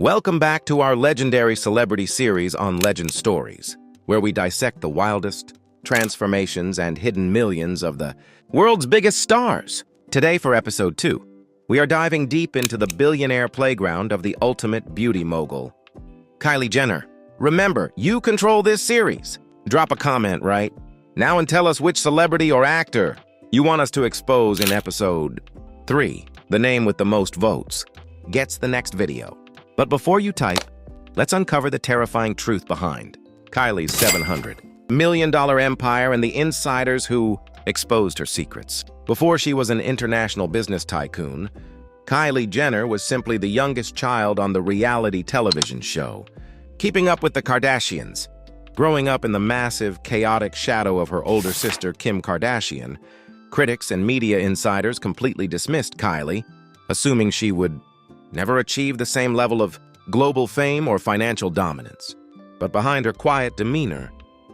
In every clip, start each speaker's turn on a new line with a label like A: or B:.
A: Welcome back to our legendary celebrity series on Legend Stories, where we dissect the wildest transformations and hidden millions of the world's biggest stars. Today, for episode 2, we are diving deep into the billionaire playground of the ultimate beauty mogul, Kylie Jenner. Remember, you control this series. Drop a comment right now and tell us which celebrity or actor you want us to expose in episode 3. The name with the most votes gets the next video. But before you type, let's uncover the terrifying truth behind Kylie's $700 million empire and the insiders who exposed her secrets. Before she was an international business tycoon, Kylie Jenner was simply the youngest child on the reality television show, Keeping Up with the Kardashians. Growing up in the massive, chaotic shadow of her older sister, Kim Kardashian, critics and media insiders completely dismissed Kylie, assuming she would never achieve the same level of global fame or financial dominance. But behind her quiet demeanor,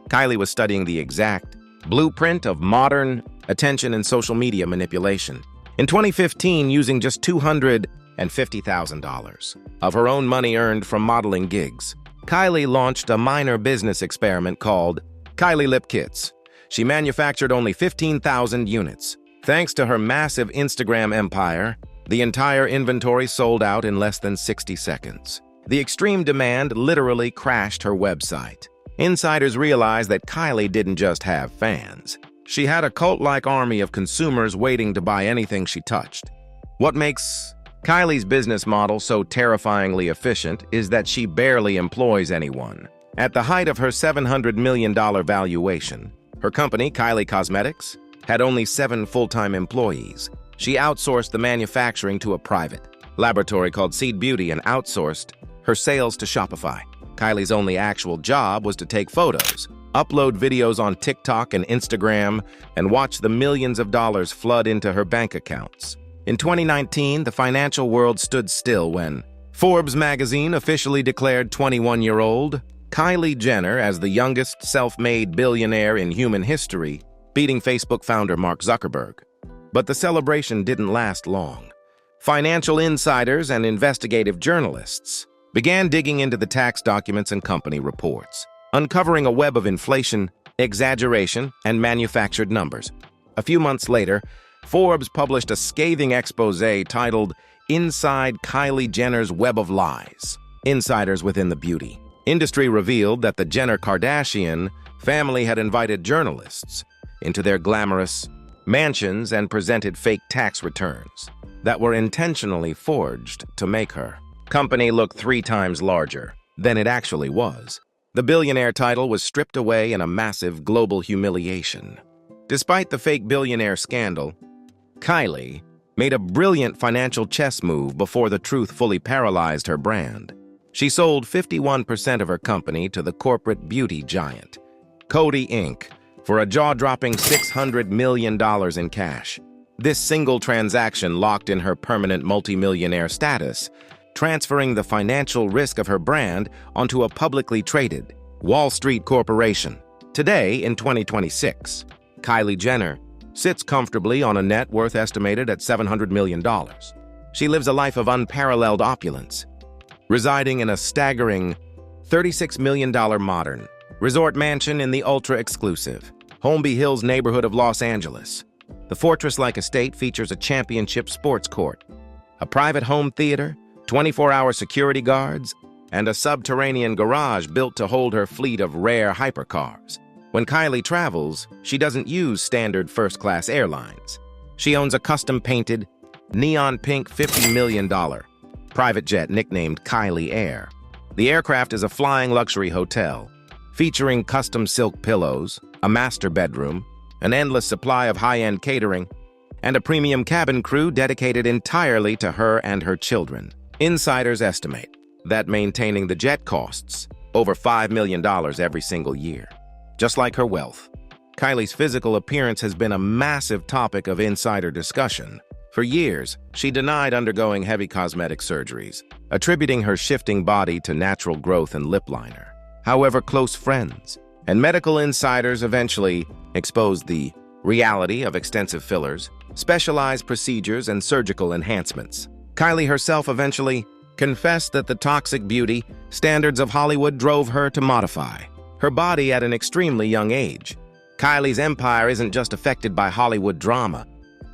A: Kylie was studying the exact blueprint of modern attention and social media manipulation. In 2015, using just $250,000 of her own money earned from modeling gigs, Kylie launched a minor business experiment called Kylie Lip Kits. She manufactured only 15,000 units. Thanks to her massive Instagram empire, the entire inventory sold out in less than 60 seconds. The extreme demand literally crashed her website. Insiders realized that Kylie didn't just have fans. She had a cult-like army of consumers waiting to buy anything she touched. What makes Kylie's business model so terrifyingly efficient is that she barely employs anyone. At the height of her $700 million valuation, her company, Kylie Cosmetics, had only 7 full-time employees. She outsourced the manufacturing to a private laboratory called Seed Beauty and outsourced her sales to Shopify. Kylie's only actual job was to take photos, upload videos on TikTok and Instagram, and watch the millions of dollars flood into her bank accounts. In 2019, the financial world stood still when Forbes magazine officially declared 21-year-old Kylie Jenner as the youngest self-made billionaire in human history, beating Facebook founder Mark Zuckerberg. But the celebration didn't last long. Financial insiders and investigative journalists began digging into the tax documents and company reports, uncovering a web of inflation, exaggeration, and manufactured numbers. A few months later, Forbes published a scathing expose titled Inside Kylie Jenner's Web of Lies. Insiders within the beauty industry revealed that the Jenner Kardashian family had invited journalists into their glamorous mansions and presented fake tax returns that were intentionally forged to make her company look 3 times larger than it actually was. The billionaire title was stripped away in a massive global humiliation. Despite the fake billionaire scandal, Kylie made a brilliant financial chess move before the truth fully paralyzed her brand. She sold 51% of her company to the corporate beauty giant, Coty Inc., for a jaw-dropping $600 million in cash. This single transaction locked in her permanent multimillionaire status, transferring the financial risk of her brand onto a publicly traded Wall Street corporation. Today, in 2026, Kylie Jenner sits comfortably on a net worth estimated at $700 million. She lives a life of unparalleled opulence, residing in a staggering $36 million modern resort mansion in the ultra-exclusive Holmby Hills neighborhood of Los Angeles. The fortress-like estate features a championship sports court, a private home theater, 24-hour security guards, and a subterranean garage built to hold her fleet of rare hypercars. When Kylie travels, she doesn't use standard first-class airlines. She owns a custom-painted, neon-pink $50 million private jet nicknamed Kylie Air. The aircraft is a flying luxury hotel, featuring custom silk pillows, a master bedroom, an endless supply of high-end catering, and a premium cabin crew dedicated entirely to her and her children. Insiders estimate that maintaining the jet costs over $5 million every single year. Just like her wealth, Kylie's physical appearance has been a massive topic of insider discussion. For years, she denied undergoing heavy cosmetic surgeries, attributing her shifting body to natural growth and lip liner. However, close friends and medical insiders eventually exposed the reality of extensive fillers, specialized procedures, and surgical enhancements. Kylie herself eventually confessed that the toxic beauty standards of Hollywood drove her to modify her body at an extremely young age. Kylie's empire isn't just affected by Hollywood drama.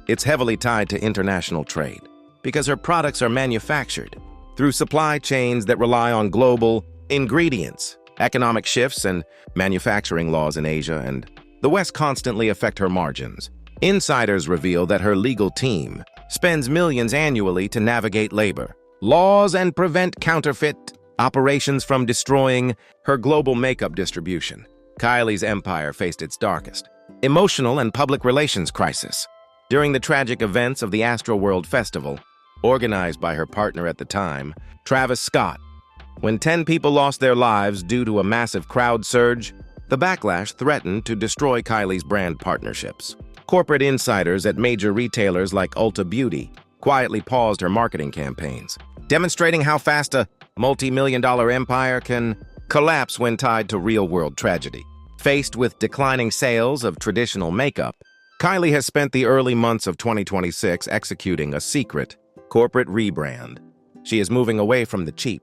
A: It's heavily tied to international trade because her products are manufactured through supply chains that rely on global ingredients. Economic shifts and manufacturing laws in Asia and the West constantly affect her margins. Insiders reveal that her legal team spends millions annually to navigate labor laws and prevent counterfeit operations from destroying her global makeup distribution. Kylie's empire faced its darkest emotional and public relations crisis during the tragic events of the Astroworld Festival, organized by her partner at the time, Travis Scott. When 10 people lost their lives due to a massive crowd surge, the backlash threatened to destroy Kylie's brand partnerships. Corporate insiders at major retailers like Ulta Beauty quietly paused her marketing campaigns, demonstrating how fast a multi-million-dollar empire can collapse when tied to real-world tragedy. Faced with declining sales of traditional makeup, Kylie has spent the early months of 2026 executing a secret corporate rebrand. She is moving away from the cheap,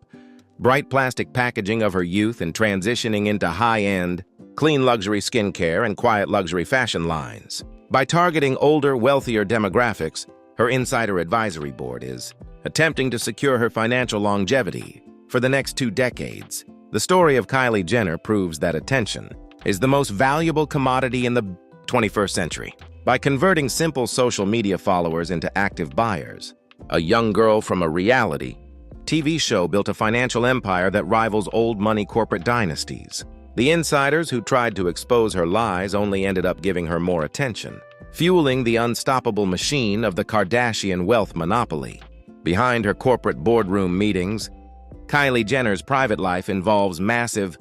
A: bright plastic packaging of her youth and transitioning into high-end, clean luxury skincare and quiet luxury fashion lines. By targeting older, wealthier demographics, her insider advisory board is attempting to secure her financial longevity for the next 2 decades. The story of Kylie Jenner proves that attention is the most valuable commodity in the 21st century. By converting simple social media followers into active buyers, a young girl from a reality TV show built a financial empire that rivals old money corporate dynasties. The insiders who tried to expose her lies only ended up giving her more attention, fueling the unstoppable machine of the Kardashian wealth monopoly. Behind her corporate boardroom meetings, Kylie Jenner's private life involves massive,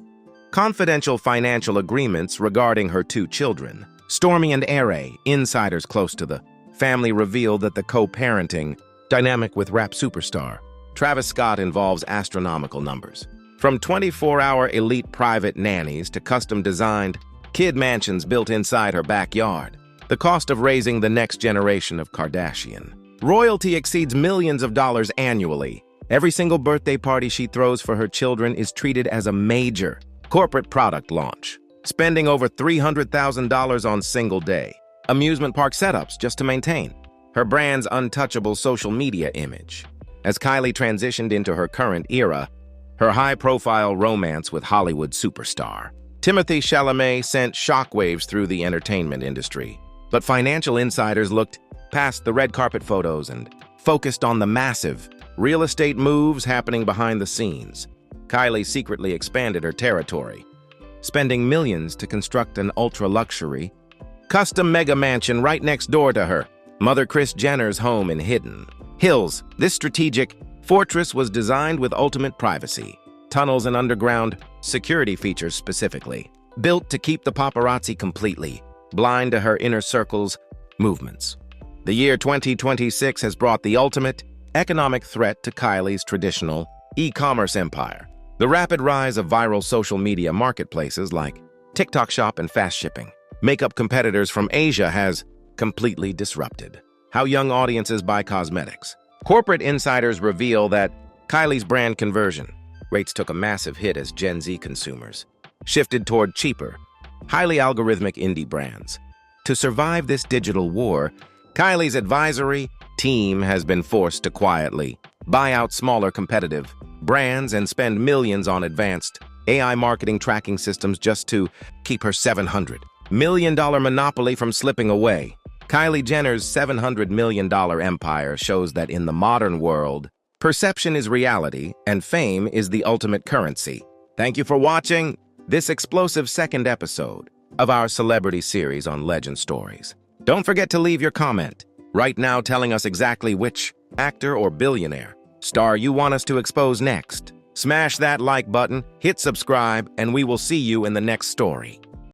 A: confidential financial agreements regarding her 2 children. Stormi and Aire, insiders close to the family, revealed that the co-parenting dynamic with rap superstar Travis Scott involves astronomical numbers. From 24-hour elite private nannies to custom-designed kid mansions built inside her backyard, the cost of raising the next generation of Kardashian royalty exceeds millions of dollars annually. Every single birthday party she throws for her children is treated as a major corporate product launch, spending over $300,000 on single day amusement park setups just to maintain her brand's untouchable social media image. As Kylie transitioned into her current era, her high-profile romance with Hollywood superstar Timothée Chalamet sent shockwaves through the entertainment industry. But financial insiders looked past the red carpet photos and focused on the massive real estate moves happening behind the scenes. Kylie secretly expanded her territory, spending millions to construct an ultra-luxury, custom mega mansion right next door to her mother Kris Jenner's home in Hidden Hills. This strategic fortress was designed with ultimate privacy, tunnels and underground security features specifically, built to keep the paparazzi completely blind to her inner circle's movements. The year 2026 has brought the ultimate economic threat to Kylie's traditional e-commerce empire. The rapid rise of viral social media marketplaces like TikTok Shop and fast shipping makeup competitors from Asia has completely disrupted how young audiences buy cosmetics. Corporate insiders reveal that Kylie's brand conversion rates took a massive hit as Gen Z consumers shifted toward cheaper, highly algorithmic indie brands. To survive this digital war, Kylie's advisory team has been forced to quietly buy out smaller competitive brands and spend millions on advanced AI marketing tracking systems just to keep her $700 million monopoly from slipping away. Kylie Jenner's $700 million empire shows that in the modern world, perception is reality and fame is the ultimate currency. Thank you for watching this explosive second episode of our celebrity series on Legend Stories. Don't forget to leave your comment right now telling us exactly which actor or billionaire star you want us to expose next. Smash that like button, hit subscribe, and we will see you in the next story.